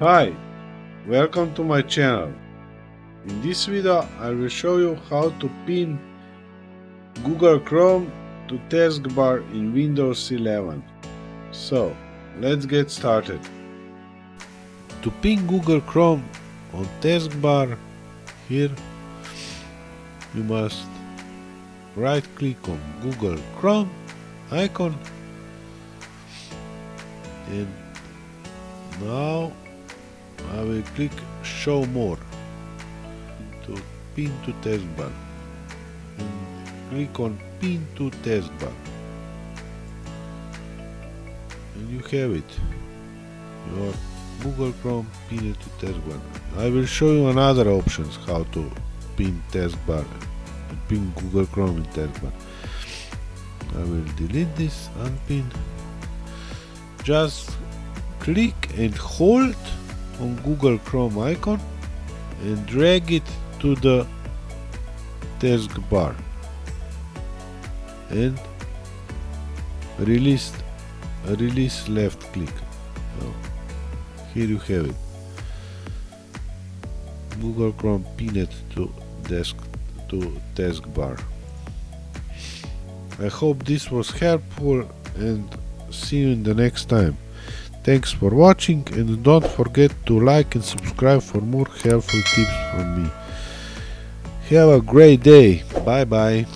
Hi, welcome to my channel. In this video I will show you how to pin Google Chrome to Taskbar in Windows 11. So, let's get started. To pin Google Chrome on Taskbar, here you must right click on Google Chrome icon and now I will click show more to pin to taskbar and click on pin to taskbar and you have it, your Google Chrome pinned to taskbar. I will show you another options how to pin taskbar, pin Google Chrome in taskbar. I will delete this unpin. Just click and hold on Google Chrome icon and drag it to the taskbar and release left click. So, here you have it, Google Chrome pinned to taskbar. I hope this was helpful and see you in the next time. Thanks for watching and don't forget to like and subscribe for more helpful tips from me. Have a great day. Bye bye.